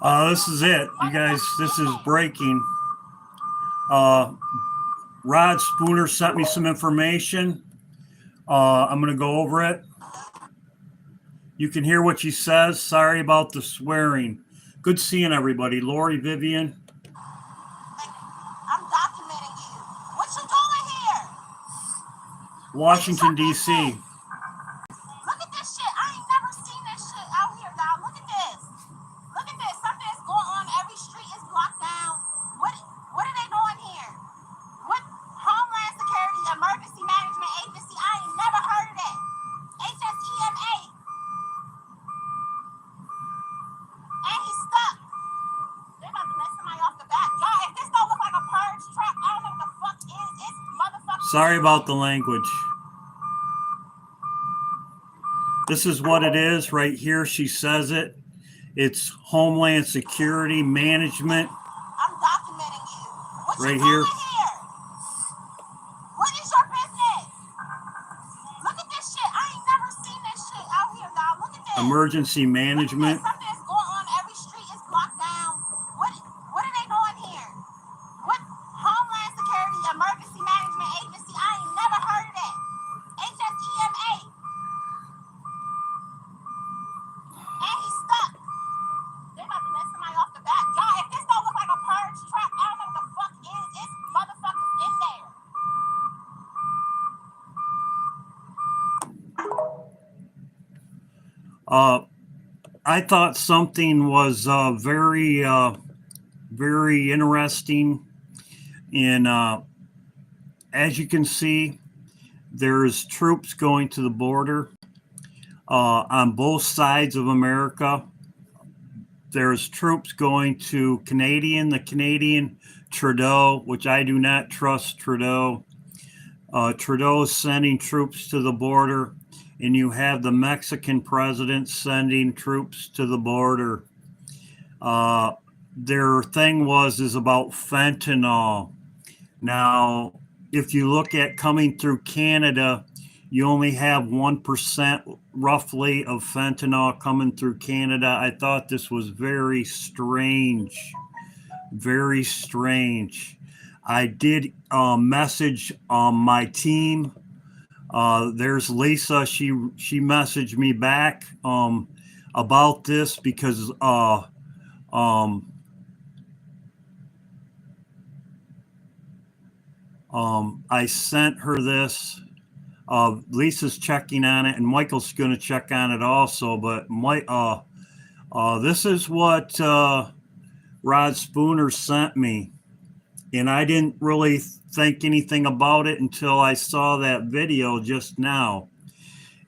This is it, you guys. This is breaking. Uh, Rod Spooner sent me some information. I'm going to go over it. You can hear what she says. Sorry about the swearing. Good seeing everybody. Lori, Vivian. I'm documenting you. What you doing here? Washington, D.C. Look at this shit. I ain't never seen this shit out here, dog. Look at this. Look at this. Something is going on. Every street is blocked down. What are they doing here? What Homeland Security Emergency Management Agency? I ain't never heard of that. HSEMA. And he's stuck. They're about to let somebody off the back. Y'all, if this don't look like a purge trap, I don't know what the fuck is. It's motherfucking. Sorry about the language. This is what it is right here. She says it. It's Homeland Security Management. I'm documenting you. What right you here. Doing here? What is your business? Look at this shit. I ain't never seen this shit out here, dog. Look at this. Emergency Management. Something is going on. Every street is blocked down. What are they doing here? What Homeland Security Emergency Management Agency? I ain't never heard of that. HSEMA. And he's stuck. They about to let somebody off the back. Y'all, if this don't look like a purge trap, I don't know what the fuck is. It's motherfuckers in there. I thought something was very interesting. And as you can see, there's troops going to the border on both sides of America. There's troops going to the Canadian Trudeau, which I do not trust Trudeau. Trudeau is sending troops to the border, and you have the Mexican president sending troops to the border. Their thing is about fentanyl. Now, if you look at coming through Canada, you only have 1% roughly of fentanyl coming through Canada. I thought this was very strange. Very strange. I did message my team. There's Lisa. She messaged me back about this because I sent her this. Lisa's checking on it, and Michael's going to check on it also. But this is what Rod Spooner sent me, and I didn't really think anything about it until I saw that video just now.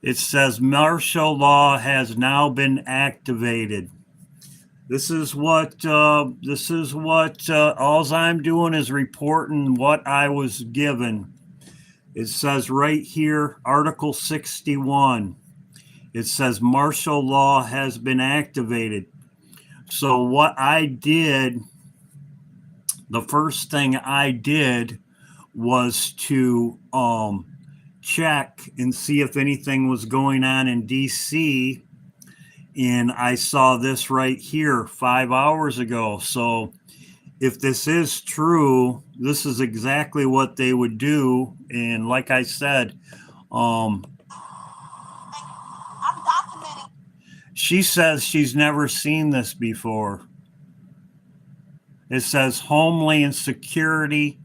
It says martial law has now been activated. This is what all I'm doing is reporting what I was given. It says right here, Article 61. It says martial law has been activated. So what I did, the first thing I did was to check and see if anything was going on in DC. And I saw this right here 5 hours ago. So if this is true, this is exactly what they would do. And like I said, I'm documenting. She says she's never seen this before. It says Homeland Security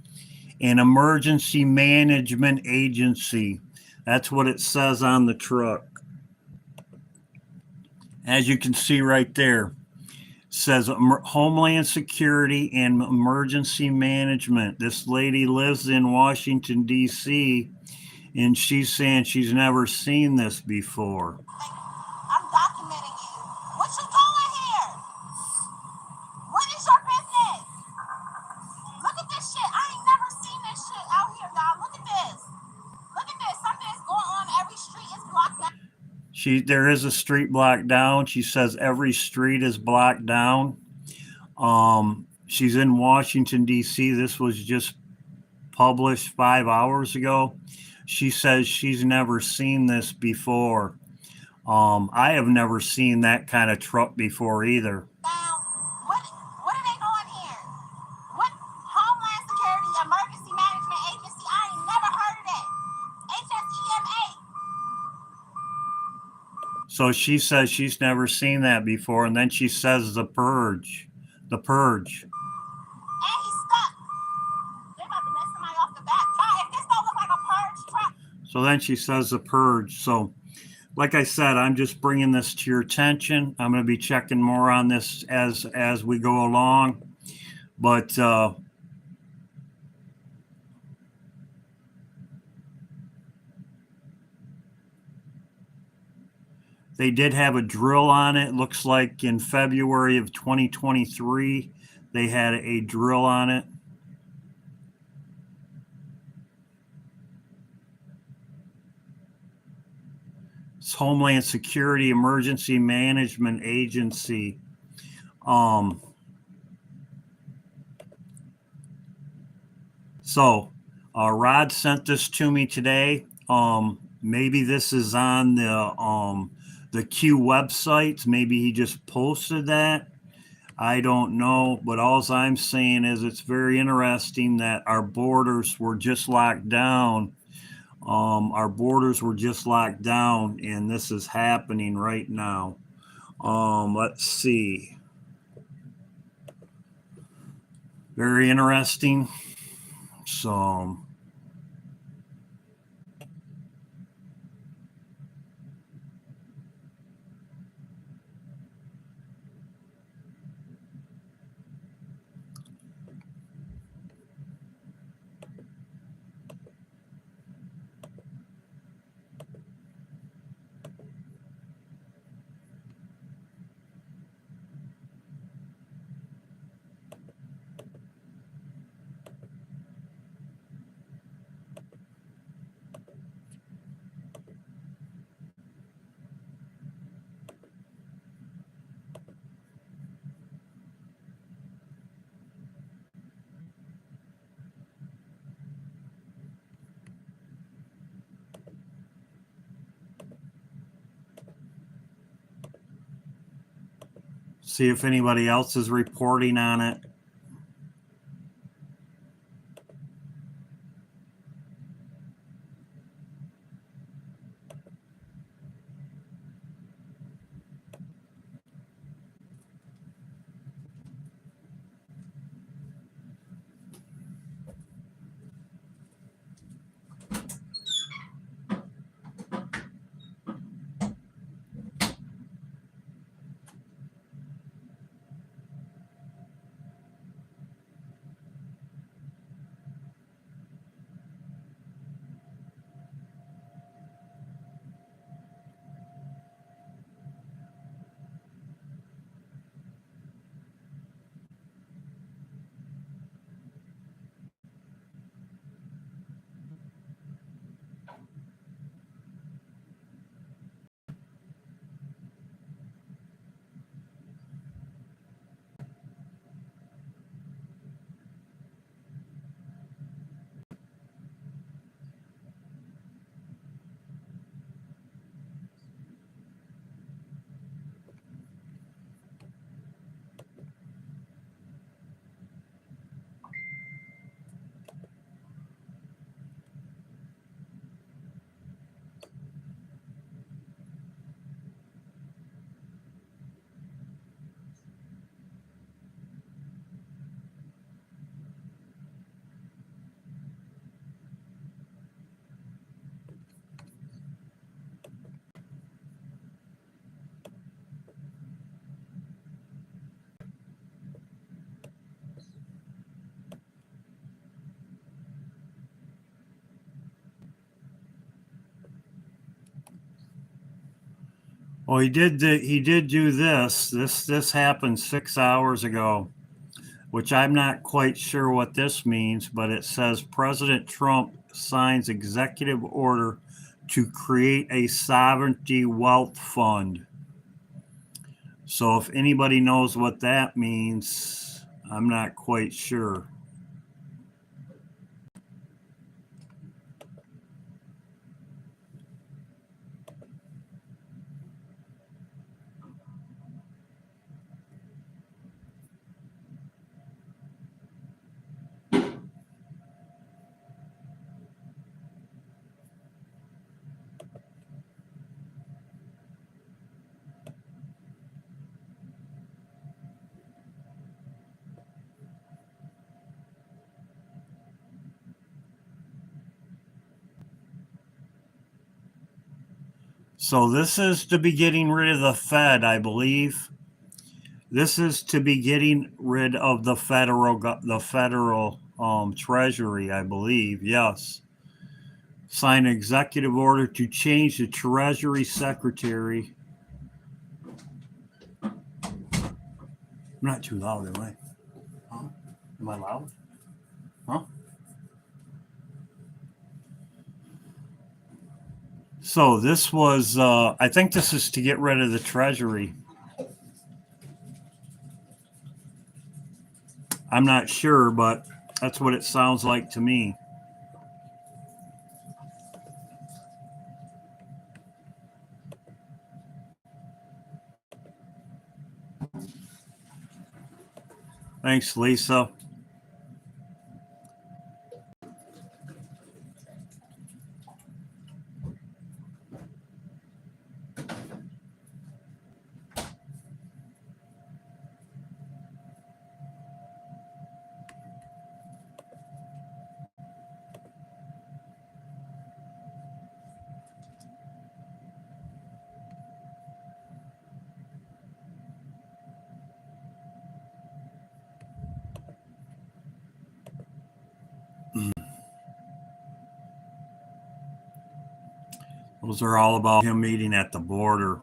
and Emergency Management Agency. That's what it says on the truck. As you can see right there, it says Homeland Security and Emergency Management. This lady lives in Washington, D.C., and she's saying she's never seen this before. I'm documenting you. What you doing here? What is your business? Look at this shit. I ain't never seen this shit out here, dog. Look at this. Look at this. Something is going on. Every street is blocked down. There is a street blocked down. She says every street is blocked down. She's in Washington, D.C. This was just published 5 hours ago. She says she's never seen this before. I have never seen that kind of truck before either. Now, So she says she's never seen that before, and then she says the purge. The purge. And he's stuck. They about to let somebody off the back. If this don't look like a purge truck. So then she says the purge. So, like I said, I'm just bringing this to your attention. I'm going to be checking more on this as we go along. But they did have a drill on it. Looks like in February of 2023, they had a drill on it. It's Homeland Security Emergency Management Agency. So Rod sent this to me today. Maybe this is on the Q websites. Maybe he just posted that. I don't know, but all I'm saying is it's very interesting that our borders were just locked down. Our borders were just locked down, and this is happening right now. Let's see. Very interesting. So. See if anybody else is reporting on it. Well, he did do this. This happened 6 hours ago, which I'm not quite sure what this means, but it says President Trump signs executive order to create a sovereignty wealth fund. So if anybody knows what that means, I'm not quite sure. So this is to be getting rid of the Fed, I believe. This is to be getting rid of the federal treasury, I believe. Yes. Sign an executive order to change the Treasury Secretary. I'm not too loud, am I? Huh? Am I loud? Huh? So this was, I think this is to get rid of the Treasury. I'm not sure, but that's what it sounds like to me. Thanks, Lisa. Those are all about him meeting at the border.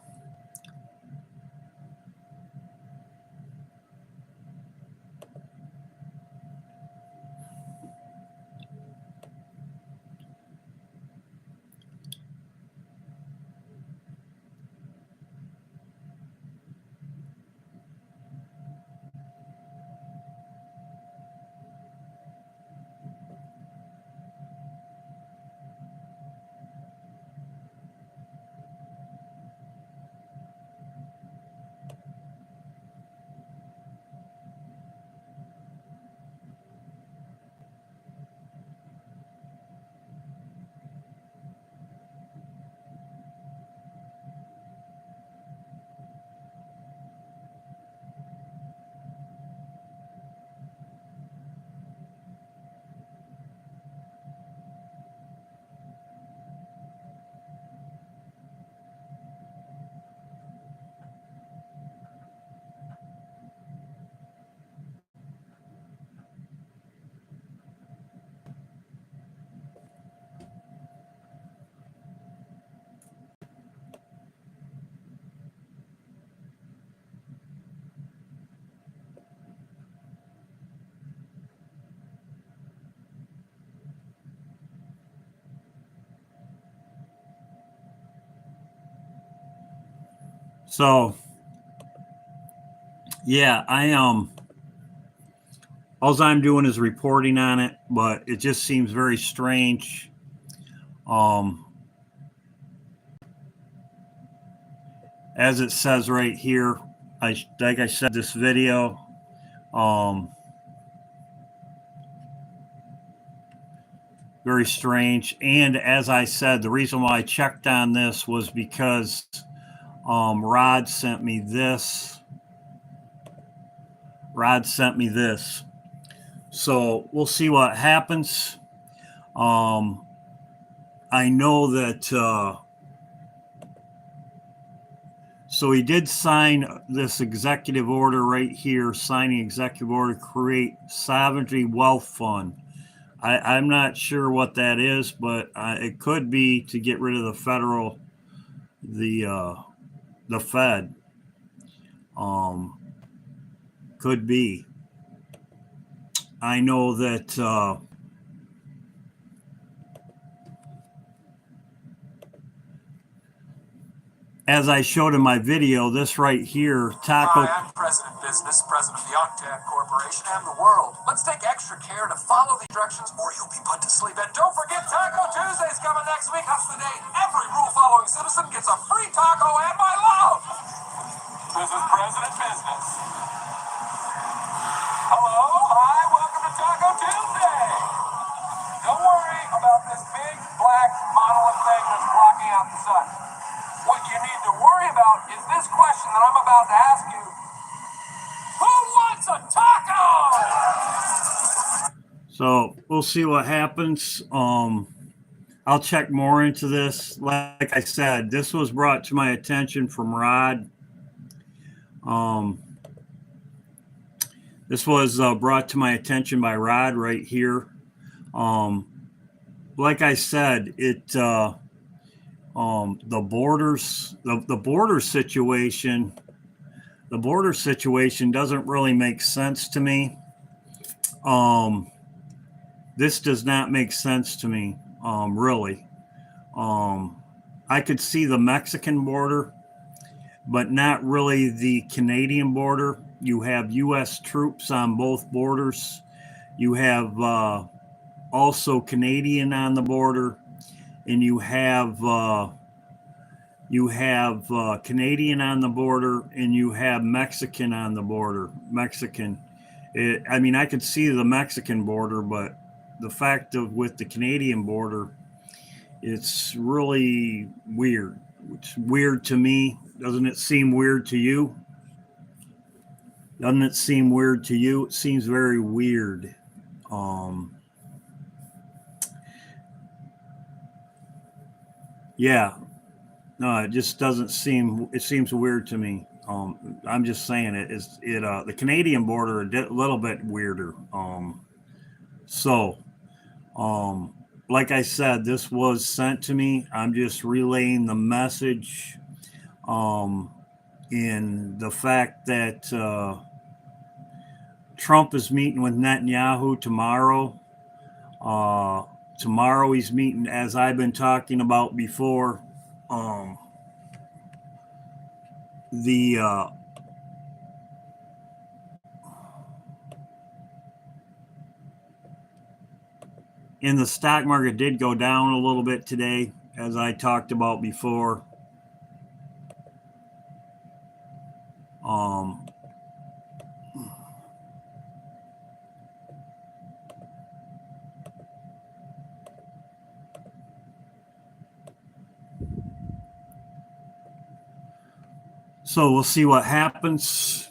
So, yeah, all I'm doing is reporting on it, but it just seems very strange. As it says right here, like I said, this video, very strange. And as I said, the reason why I checked on this was because Rod sent me this. So we'll see what happens. I know that. So he did sign this executive order right here, signing executive order to create sovereignty wealth fund. I'm not sure what that is, but it could be to get rid of the Fed. Could be. I know that. As I showed in my video, this right here, Taco. Hi, I'm President Business, President of the Octave Corporation and the world. Let's take extra care to follow the directions or you'll be put to sleep. And don't forget Taco Tuesday's coming next week. That's the day every rule-following citizen gets a free taco and my love. This is President Business. Hello, hi, welcome to Taco Tuesday. Don't worry about this big black monolith thing that's blocking out the sun. What you need to worry about is this question that I'm about to ask you. Who wants a taco? So we'll see what happens. I'll check more into this. Like I said, this was brought to my attention from Rod. Um, this was brought to my attention by Rod right here. Um, like I said, the borders, the border situation, doesn't really make sense to me. This does not make sense to me, really. I could see the Mexican border, but not really the Canadian border. You have U.S. troops on both borders. You have also Canadian on the border, and you have Canadian on the border, and you have Mexican on the border. Mexican. I mean, I could see the Mexican border, but the fact of with the Canadian border, it's really weird. It's weird to me. Doesn't it seem weird to you? Doesn't it seem weird to you? It seems very weird. Um, yeah, no, it just doesn't seem. It seems weird to me. I'm just saying it is. The Canadian border a little bit weirder. So, um, like I said, this was sent to me. I'm just relaying the message. Um, in the fact that Trump is meeting with Netanyahu tomorrow. Tomorrow he's meeting, as I've been talking about before. Um, the In the stock market did go down a little bit today, as I talked about before. Um, so we'll see what happens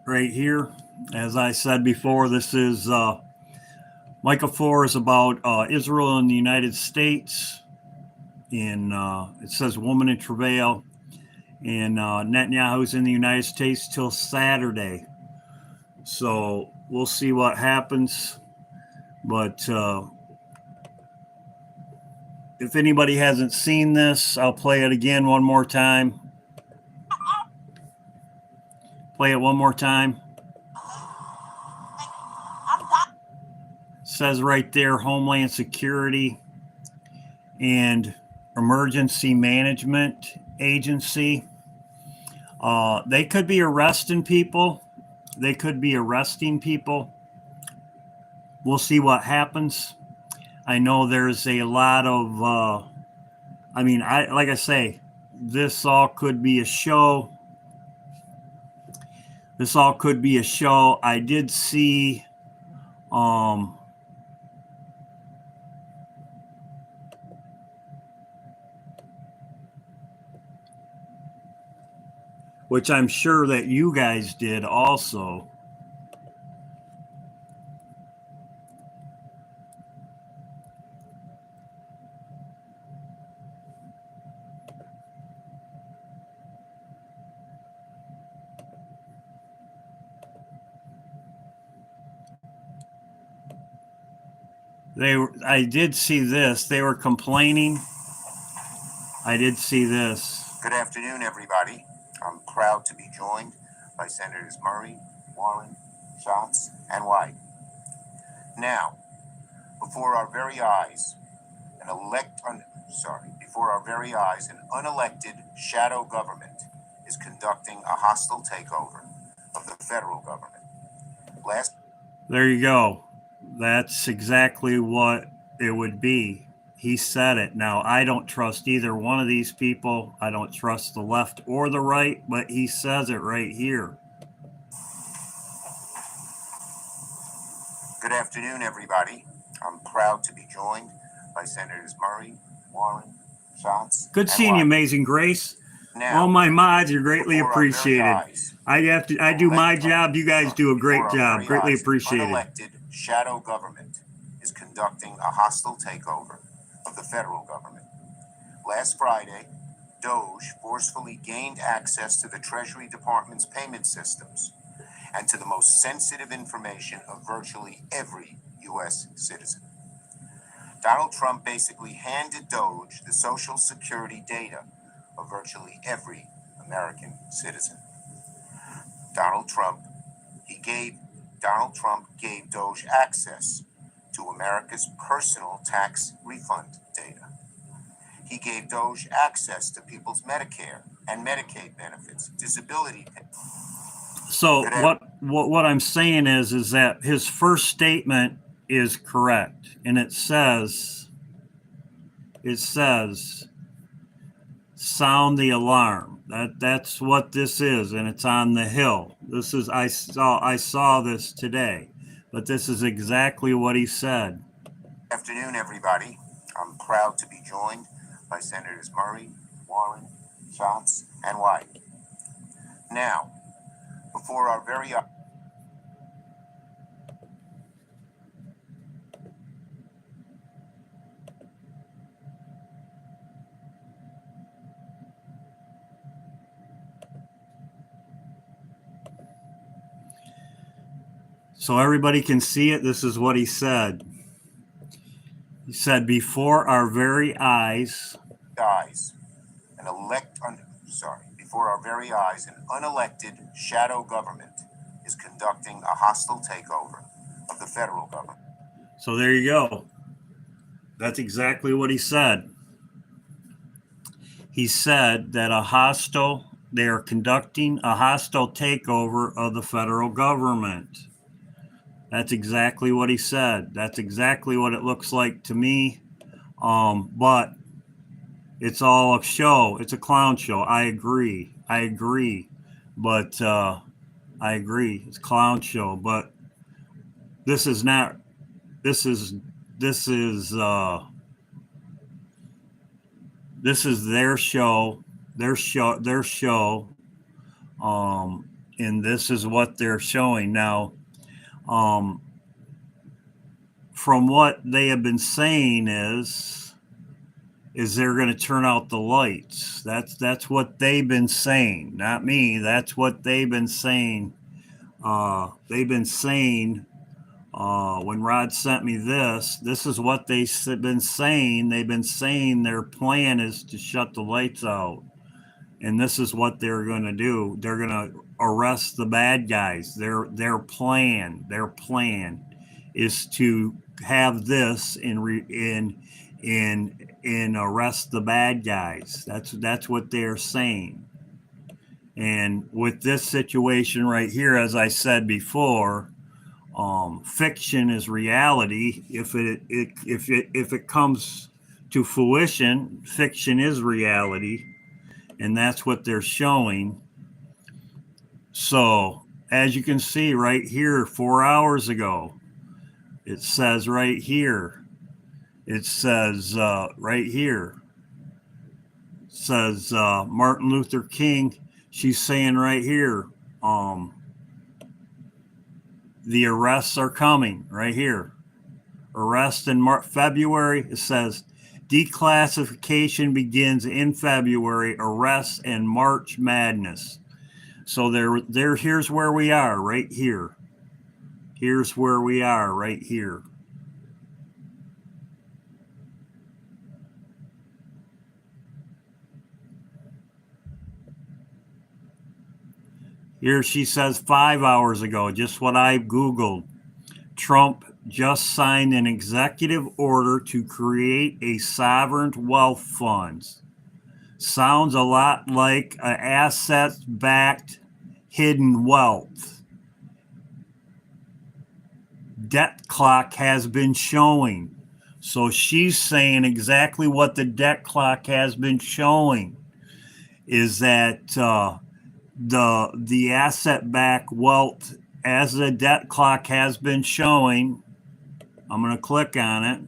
right here. As I said before, this is Micah 4 is about Israel and the United States. It says woman in travail, and Netanyahu's in the United States till Saturday. So we'll see what happens. But if anybody hasn't seen this, I'll play it again one more time. Play it one more time. It says right there, Homeland Security and Emergency Management Agency. They could be arresting people. We'll see what happens. I know there's a lot of, like I say, this all could be a show. I did see, which I'm sure that you guys did also. I did see this. They were complaining. I did see this. Good afternoon, everybody. I'm proud to be joined by Senators Murray, Warren, Schatz, and White. Now, before our very eyes, an unelected shadow government is conducting a hostile takeover of the federal government. There you go. That's exactly what it would be. He said it. Now, I don't trust either one of these people. I don't trust the left or the right, but he says it right here. Good afternoon, everybody. I'm proud to be joined by Senators Murray, Warren, Schatz. Good seeing you, Amazing Grace. Now, all my mods are greatly appreciated. I do my job. You guys do a great job. Greatly appreciated. Unelected shadow government is conducting a hostile takeover of the federal government. Last Friday, Doge forcefully gained access to the Treasury Department's payment systems and to the most sensitive information of virtually every U.S. citizen. Donald Trump basically handed Doge the Social Security data of virtually every American citizen. Donald Trump gave Doge access to America's personal tax refund data. He gave Doge access to people's Medicare and Medicaid benefits, disability benefits. So what I'm saying is that his first statement is correct, and it says sound the alarm. That's what this is, and it's on the Hill. This is I saw this today, but this is exactly what he said. Good afternoon, everybody. I'm proud to be joined by Senators Murray, Warren, Schatz, and White. Now, before our very So everybody can see it. This is what he said. He said, before our very eyes, before our very eyes, an unelected shadow government is conducting a hostile takeover of the federal government. So there you go. That's exactly what he said. He said that they are conducting a hostile takeover of the federal government. That's exactly what he said. That's exactly what it looks like to me. But it's all a show. It's a clown show. I agree. But I agree. It's a clown show. But this is not. This is their show. And this is what they're showing now. From what they have been saying is they're going to turn out the lights. That's what they've been saying, not me. That's what they've been saying. They've been saying when Rod sent me this is what they've been saying. They've been saying their plan is to shut the lights out. And this is what they're going to do. They're going to arrest the bad guys. Their plan is to have this in arrest the bad guys. That's what they're saying. And with this situation right here, as I said before, fiction is reality. If it comes to fruition, fiction is reality. And that's what they're showing. So, as you can see right here, 4 hours ago, it says right here, Martin Luther King. She's saying right here, the arrests are coming right here. Arrest in February. It says declassification begins in February. Arrests and March Madness. So here's where we are right here. Here's where we are right here. Here she says 5 hours ago, just what I Googled. Trump just signed an executive order to create a sovereign wealth fund. Sounds a lot like an asset-backed hidden wealth. Debt clock has been showing. So she's saying exactly what the debt clock has been showing is that the asset-backed wealth, as the debt clock has been showing, I'm going to click on it.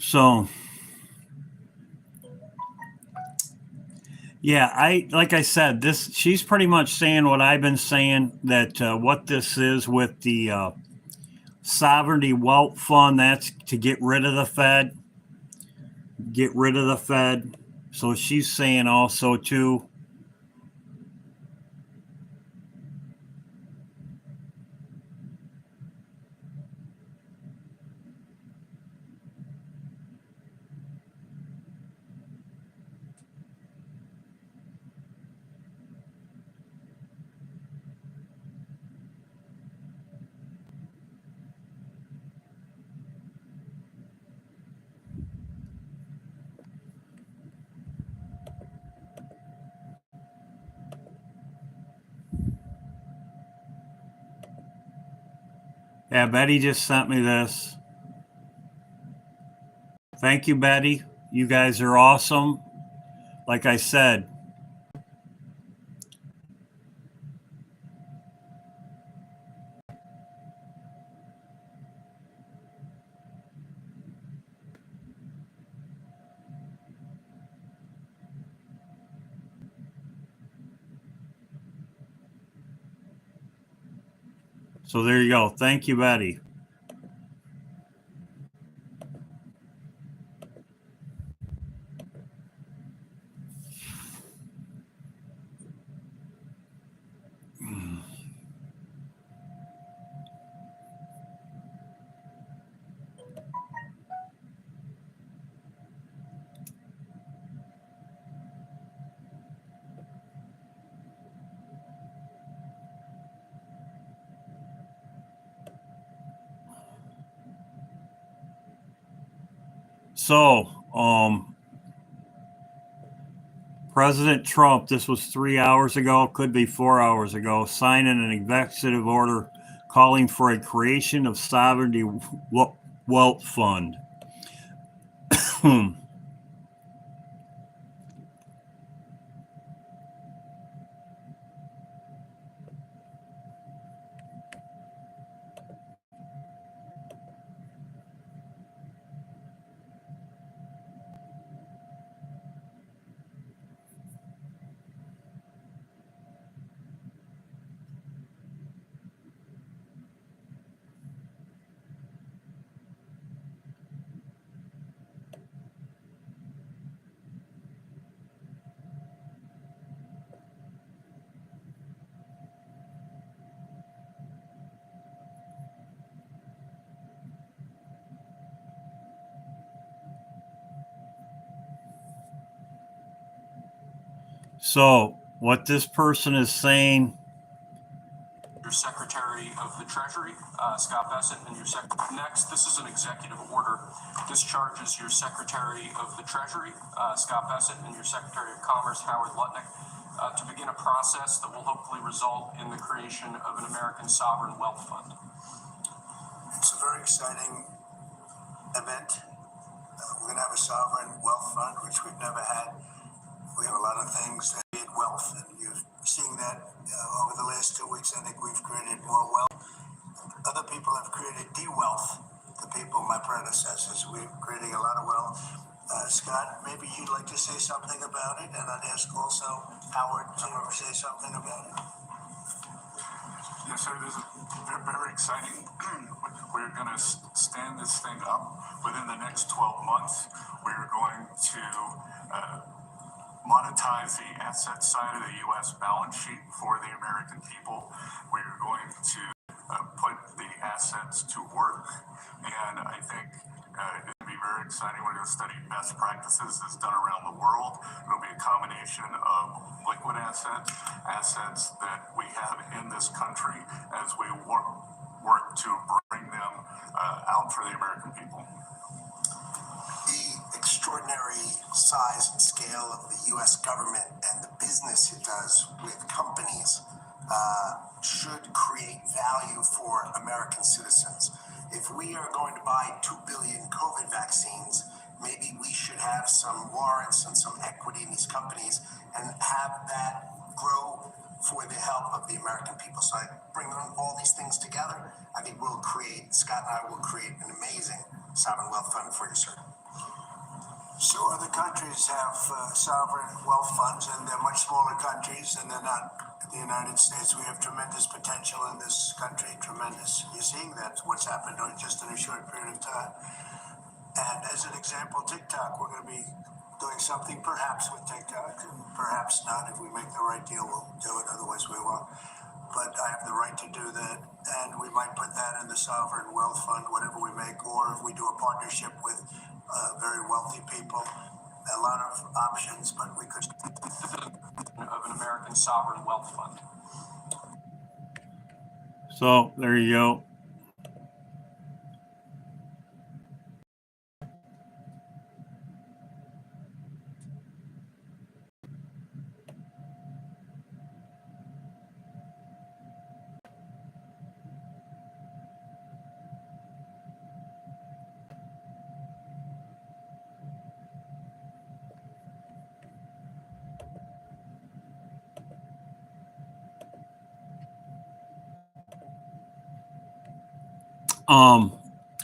So, yeah, like I said, this she's pretty much saying what I've been saying, that what this is with the sovereignty wealth fund, that's to get rid of the Fed, get rid of the Fed. So she's saying also too. Yeah, Betty just sent me this. Thank you, Betty. You guys are awesome. Like I said, so there you go. Thank you, Betty. So, President Trump, this was 3 hours ago, could be 4 hours ago, signing an executive order calling for a creation of sovereignty wealth fund. So, what this person is saying. Your Secretary of the Treasury, Scott Bessent, and your next, this is an executive order. Discharges your Secretary of the Treasury, Scott Bessent, and your Secretary of Commerce, Howard Lutnick, to begin a process that will hopefully result in the creation of an American sovereign wealth fund. It's a very exciting event. We're going to have a sovereign wealth fund, which we've never had. We have a lot of things that create wealth, and you're seeing that over the last 2 weeks. I think we've created more wealth. Other people have created de-wealth. The people, my predecessors, we're creating a lot of wealth. Scott, maybe you'd like to say something about it, and I'd ask also Howard to say something about it. Yes, sir. This is very exciting. We're going to stand this thing up within the next 12 months. We're going to monetize the asset side of the U.S. balance sheet for the American people. We're going to put the assets to work, and I think it'll be very exciting. We're going to study best practices that's done around the world. It'll be a combination of liquid assets that we have in this country as we work to bring them out for the American people. The extraordinary size and scale of the U.S. government and the business it does with companies should create value for American citizens. If we are going to buy 2 billion COVID vaccines, maybe we should have some warrants and some equity in these companies and have that grow for the help of the American people. So I bring all these things together. I think Scott and I will create an amazing sovereign wealth fund for you, sir. So other countries have sovereign wealth funds, and they're much smaller countries, and they're not the United States. We have tremendous potential in this country, tremendous. You're seeing that what's happened just in a short period of time. And as an example, TikTok, we're going to be doing something perhaps with TikTok, and perhaps not. If we make the right deal, we'll do it. Otherwise, we won't. But I have the right to do that, and we might put that in the sovereign wealth fund, whatever we make, or if we do a partnership with very wealthy people, a lot of options, but we could Of an American sovereign wealth fund. So there you go.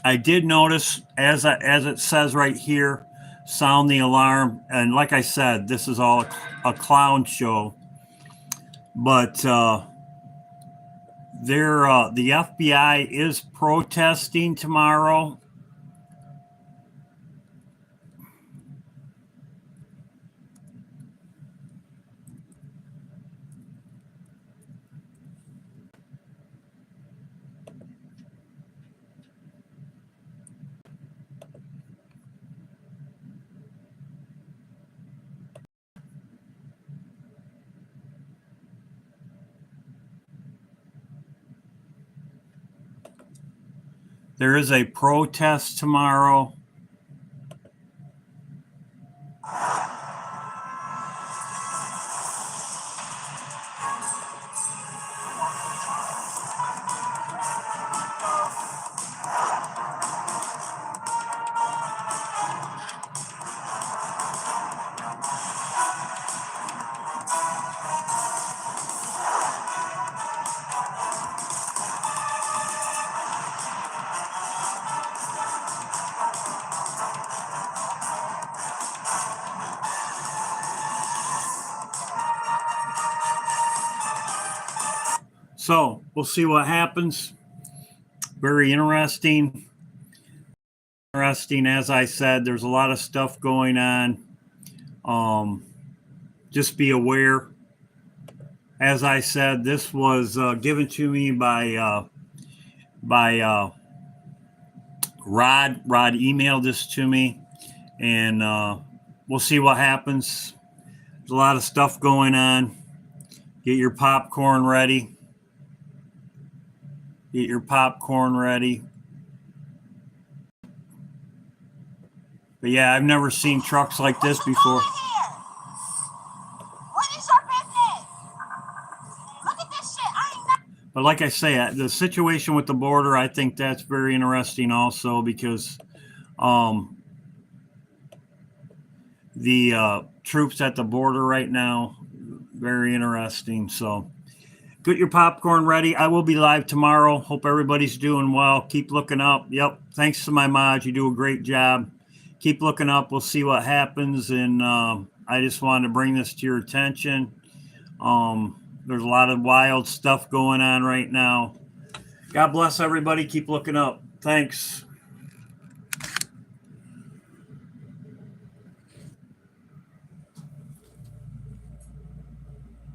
I did notice, as it says right here, sound the alarm. And like I said, this is all a clown show. But the FBI is protesting tomorrow. There is a protest tomorrow. So we'll see what happens. Very interesting. As I said, there's a lot of stuff going on. Just be aware. As I said, this was given to me by Rod. Rod emailed this to me, and we'll see what happens. There's a lot of stuff going on. Get your popcorn ready. Get your popcorn ready. But yeah, I've never seen trucks like this before. What is your business? Look at this shit. I ain't never. But like I say, the situation with the border, I think that's very interesting also, because the troops at the border right now, very interesting. So get your popcorn ready. I will be live tomorrow. Hope everybody's doing well. Keep looking up. Yep. Thanks to my mods. You do a great job. Keep looking up. We'll see what happens. And I just wanted to bring this to your attention. There's a lot of wild stuff going on right now. God bless everybody. Keep looking up. Thanks.